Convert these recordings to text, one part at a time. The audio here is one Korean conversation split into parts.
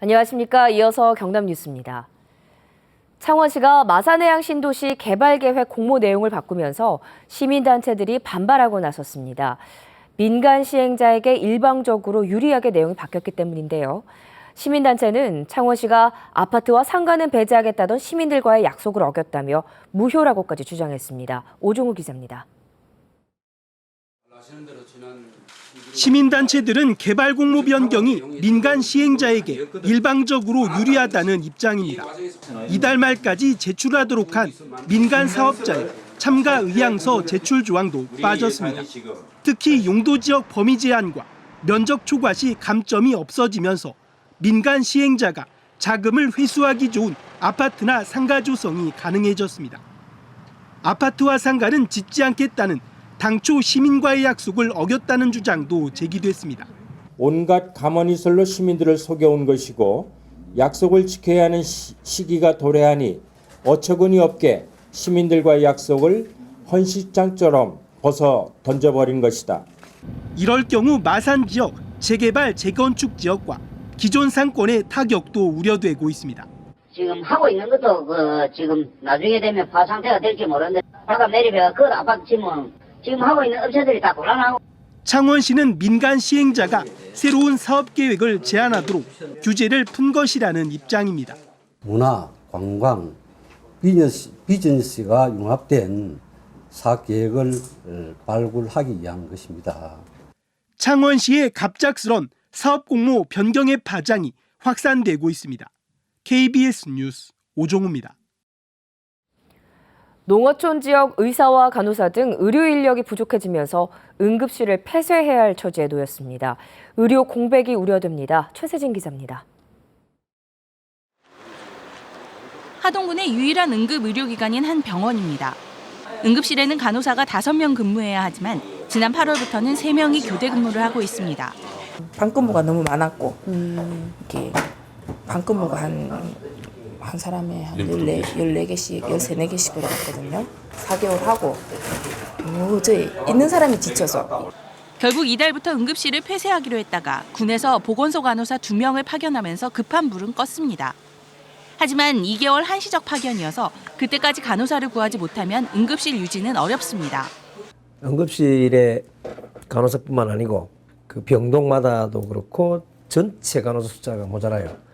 안녕하십니까. 이어서 경남 뉴스입니다. 창원시가 마산해양 신도시 개발계획 공모 내용을 바꾸면서 시민단체들이 반발하고 나섰습니다. 민간 시행자에게 일방적으로 유리하게 내용이 바뀌었기 때문인데요. 시민단체는 창원시가 아파트와 상가는 배제하겠다던 시민들과의 약속을 어겼다며 무효라고까지 주장했습니다. 오종우 기자입니다. 시민단체들은 개발 공모 변경이 민간 시행자에게 일방적으로 유리하다는 입장입니다. 이달 말까지 제출하도록 한 민간 사업자의 참가 의향서 제출 조항도 빠졌습니다. 특히 용도 지역 범위 제한과 면적 초과 시 감점이 없어지면서 민간 시행자가 자금을 회수하기 좋은 아파트나 상가 조성이 가능해졌습니다. 아파트와 상가는 짓지 않겠다는 당초 시민과의 약속을 어겼다는 주장도 제기됐습니다. 온갖 가만히설로 시민들을 속여온 것이고 약속을 지켜야 하는 시기가 도래하니 어처구니 없게 시민들과의 약속을 헌시장처럼 벗어 던져버린 것이다. 이럴 경우 마산 지역 재개발 재건축 지역과 기존 상권의 타격도 우려되고 있습니다. 지금 하고 있는 것도 지금 나중에 되면 파상태가 될지 모르는데 바가 매립해가 그 아파트 지금 하고 있는 업체들이 다 곤란하고. 창원시는 민간 시행자가 새로운 사업 계획을 제안하도록 규제를 푼 것이라는 입장입니다. 문화, 관광, 비즈니스가 융합된 사업 계획을 발굴하기 위한 것입니다. 창원시의 갑작스런 사업 공모 변경의 파장이 확산되고 있습니다. KBS 뉴스 오종우입니다. 농어촌 지역 의사와 간호사 등 의료 인력이 부족해지면서 응급실을 폐쇄해야 할 처지에 놓였습니다. 의료 공백이 우려됩니다. 최세진 기자입니다. 하동군의 유일한 응급 의료기관인 한 병원입니다. 응급실에는 간호사가 5명 근무해야 하지만 지난 8월부터는 3명이 교대 근무를 하고 있습니다. 반근무가 너무 많았고 이렇게 반근무가 한 사람에 한 14개씩, 13개씩 들어갔거든요. 4개월 하고 도저히 있는 사람이 지쳐서. 결국 이달부터 응급실을 폐쇄하기로 했다가 군에서 보건소 간호사 2명을 파견하면서 급한 불은 껐습니다. 하지만 2개월 한시적 파견이어서 그때까지 간호사를 구하지 못하면 응급실 유지는 어렵습니다. 응급실에 간호사뿐만 아니고 그 병동마다도 그렇고 전체 간호사 숫자가 모자라요.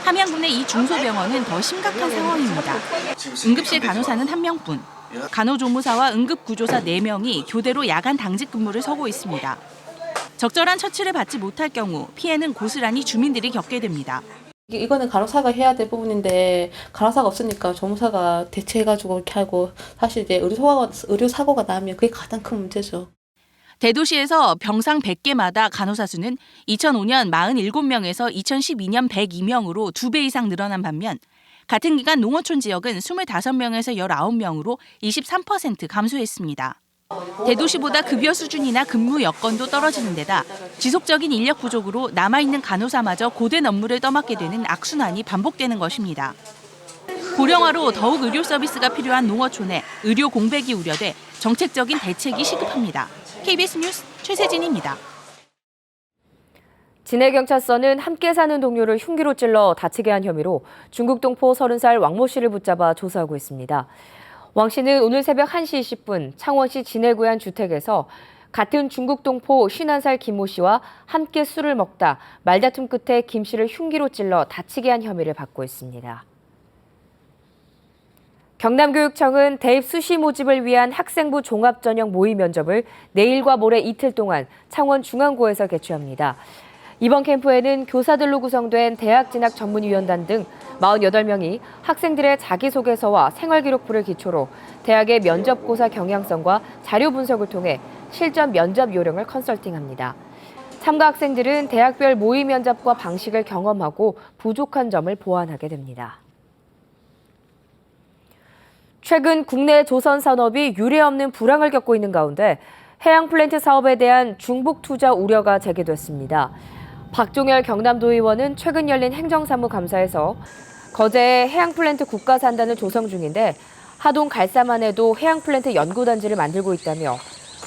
함양군의 이 중소병원은 더 심각한 상황입니다. 응급실 간호사는 1명뿐, 간호조무사와 응급구조사 4명이 교대로 야간 당직 근무를 서고 있습니다. 적절한 처치를 받지 못할 경우 피해는 고스란히 주민들이 겪게 됩니다. 이거는 간호사가 해야 될 부분인데 간호사가 없으니까 조무사가 대체해가지고 이렇게 하고 사실 이제 의료 사고가 나면 그게 가장 큰 문제죠. 대도시에서 병상 100개마다 간호사 수는 2005년 47명에서 2012년 102명으로 2배 이상 늘어난 반면 같은 기간 농어촌 지역은 25명에서 19명으로 23% 감소했습니다. 대도시보다 급여 수준이나 근무 여건도 떨어지는 데다 지속적인 인력 부족으로 남아있는 간호사마저 고된 업무를 떠맡게 되는 악순환이 반복되는 것입니다. 고령화로 더욱 의료 서비스가 필요한 농어촌에 의료 공백이 우려돼 정책적인 대책이 시급합니다. KBS 뉴스 최세진입니다. 진해경찰서는 함께 사는 동료를 흉기로 찔러 다치게 한 혐의로 중국 동포 30살 왕모 씨를 붙잡아 조사하고 있습니다. 왕 씨는 오늘 새벽 1시 20분 창원시 진해구의 한 주택에서 같은 중국 동포 51살 김모 씨와 함께 술을 먹다 말다툼 끝에 김 씨를 흉기로 찔러 다치게 한 혐의를 받고 있습니다. 경남교육청은 대입 수시 모집을 위한 학생부 종합전형 모의 면접을 내일과 모레 이틀 동안 창원중앙고에서 개최합니다. 이번 캠프에는 교사들로 구성된 대학 진학 전문위원단 등 48명이 학생들의 자기소개서와 생활기록부를 기초로 대학의 면접고사 경향성과 자료 분석을 통해 실전 면접 요령을 컨설팅합니다. 참가 학생들은 대학별 모의 면접과 방식을 경험하고 부족한 점을 보완하게 됩니다. 최근 국내 조선 산업이 유례없는 불황을 겪고 있는 가운데 해양 플랜트 사업에 대한 중복 투자 우려가 제기됐습니다. 박종열 경남도의원은 최근 열린 행정사무감사에서 거제에 해양 플랜트 국가산단을 조성 중인데 하동 갈사만에도 해양 플랜트 연구단지를 만들고 있다며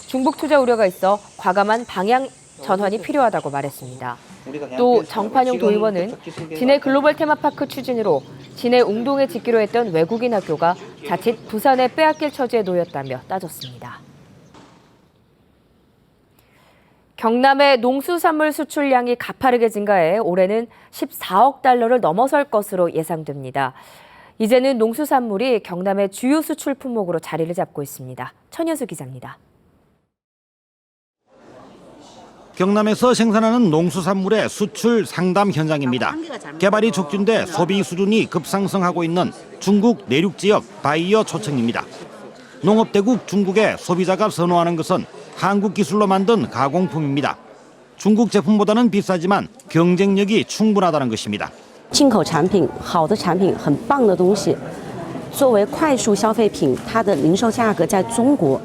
중복 투자 우려가 있어 과감한 방향 전환이 필요하다고 말했습니다. 또 정판용 도의원은 진해 글로벌 테마파크 추진으로 진해 웅동에 짓기로 했던 외국인 학교가 자칫 부산에 빼앗길 처지에 놓였다며 따졌습니다. 경남의 농수산물 수출량이 가파르게 증가해 올해는 14억 달러를 넘어설 것으로 예상됩니다. 이제는 농수산물이 경남의 주요 수출 품목으로 자리를 잡고 있습니다. 천여수 기자입니다. 경남에서 생산하는 농수산물의 수출 상담 현장입니다. 개발이 촉진돼 소비 수준이 급상승하고 있는 중국 내륙 지역 바이어 초청입니다. 농업대국 중국의 소비자가 선호하는 것은 한국 기술로 만든 가공품입니다. 중국 제품보다는 비싸지만 경쟁력이 충분하다는 것입니다. 进口产品好的产品很棒的东西作为快速消费品它的零售价格在中国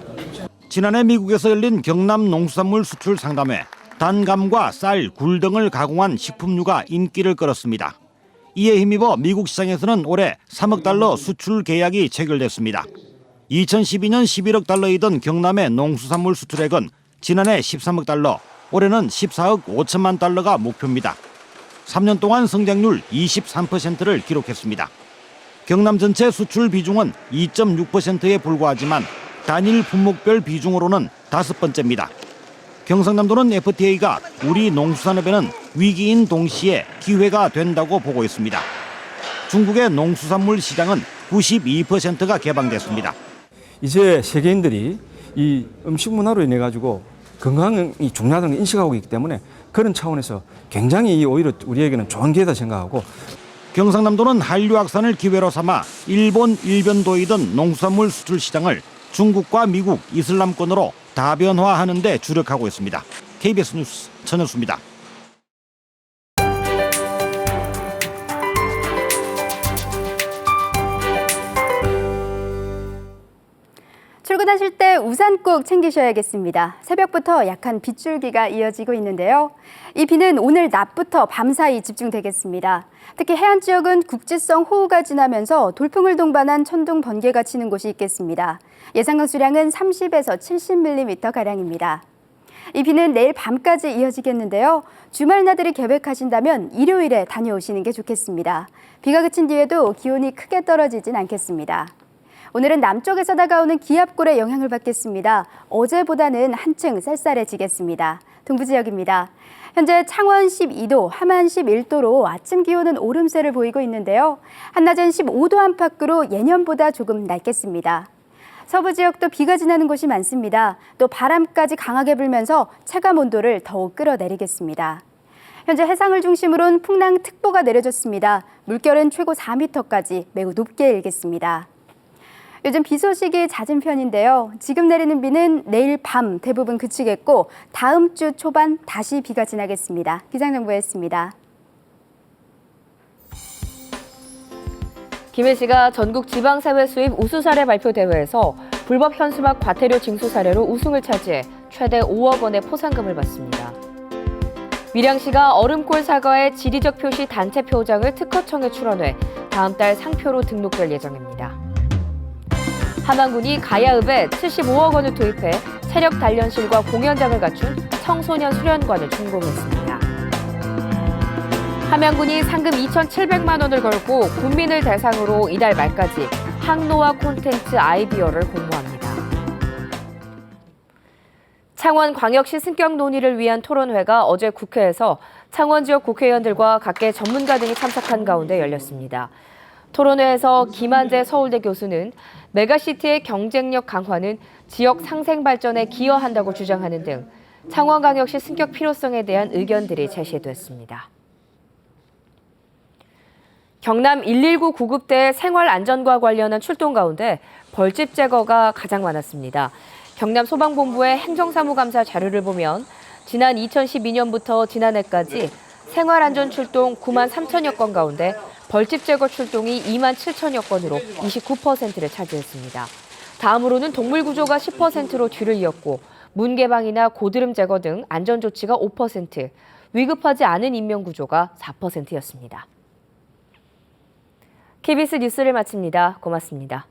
지난해 미국에서 열린 경남 농수산물 수출 상담회, 단감과 쌀, 굴 등을 가공한 식품류가 인기를 끌었습니다. 이에 힘입어 미국 시장에서는 올해 3억 달러 수출 계약이 체결됐습니다. 2012년 11억 달러이던 경남의 농수산물 수출액은 지난해 13억 달러, 올해는 14억 5천만 달러가 목표입니다. 3년 동안 성장률 23%를 기록했습니다. 경남 전체 수출 비중은 2.6%에 불과하지만 단일 품목별 비중으로는 5번째입니다. 경상남도는 FTA가 우리 농수산업에는 위기인 동시에 기회가 된다고 보고 있습니다. 중국의 농수산물 시장은 92%가 개방됐습니다. 이제 세계인들이 이 음식 문화로 인해 가지고 건강이 중요하다는 걸 인식하고 있기 때문에 그런 차원에서 굉장히 오히려 우리에게는 좋은 기회다 생각하고 경상남도는 한류 확산을 기회로 삼아 일본, 일변도이던 농수산물 수출 시장을 중국과 미국, 이슬람권으로 다변화하는 데 주력하고 있습니다. KBS 뉴스 천여수입니다. 출근하실 때 우산 꼭 챙기셔야겠습니다. 새벽부터 약한 빗줄기가 이어지고 있는데요. 이 비는 오늘 낮부터 밤사이 집중되겠습니다. 특히 해안 지역은 국지성 호우가 지나면서 돌풍을 동반한 천둥 번개가 치는 곳이 있겠습니다. 예상 강수량은 30에서 70mm가량입니다. 이 비는 내일 밤까지 이어지겠는데요. 주말 나들이 계획하신다면 일요일에 다녀오시는 게 좋겠습니다. 비가 그친 뒤에도 기온이 크게 떨어지진 않겠습니다. 오늘은 남쪽에서 다가오는 기압골의 영향을 받겠습니다. 어제보다는 한층 쌀쌀해지겠습니다. 동부 지역입니다. 현재 창원 12도, 함안 11도로 아침 기온은 오름세를 보이고 있는데요. 한낮은 15도 안팎으로 예년보다 조금 낮겠습니다. 서부 지역도 비가 지나는 곳이 많습니다. 또 바람까지 강하게 불면서 체감 온도를 더욱 끌어내리겠습니다. 현재 해상을 중심으로는 풍랑특보가 내려졌습니다. 물결은 최고 4m까지 매우 높게 일겠습니다. 요즘 비 소식이 잦은 편인데요. 지금 내리는 비는 내일 밤 대부분 그치겠고 다음 주 초반 다시 비가 지나겠습니다. 기상정보였습니다. 김혜 씨가 전국 지방사회 수입 우수 사례 발표 대회에서 불법 현수막 과태료 징수 사례로 우승을 차지해 최대 5억 원의 포상금을 받습니다. 밀양시가 얼음골 사과의 지리적 표시 단체 표장을 특허청에 출원해 다음 달 상표로 등록될 예정입니다. 함안군이 가야읍에 75억 원을 투입해 체력 단련실과 공연장을 갖춘 청소년 수련관을 준공했습니다. 함양군이 상금 2,700만 원을 걸고 군민을 대상으로 이달 말까지 항노화 콘텐츠 아이디어를 공모합니다. 창원광역시 승격 논의를 위한 토론회가 어제 국회에서 창원 지역 국회의원들과 각계 전문가 등이 참석한 가운데 열렸습니다. 토론회에서 김한재 서울대 교수는 메가시티의 경쟁력 강화는 지역 상생 발전에 기여한다고 주장하는 등 창원광역시 승격 필요성에 대한 의견들이 제시됐습니다. 경남 119 구급대 생활안전과 관련한 출동 가운데 벌집 제거가 가장 많았습니다. 경남 소방본부의 행정사무감사 자료를 보면 지난 2012년부터 지난해까지 생활안전 출동 9만 3천여 건 가운데 벌집 제거 출동이 2만 7천여 건으로 29%를 차지했습니다. 다음으로는 동물 구조가 10%로 뒤를 이었고 문 개방이나 고드름 제거 등 안전 조치가 5%, 위급하지 않은 인명 구조가 4%였습니다. KBS 뉴스를 마칩니다. 고맙습니다.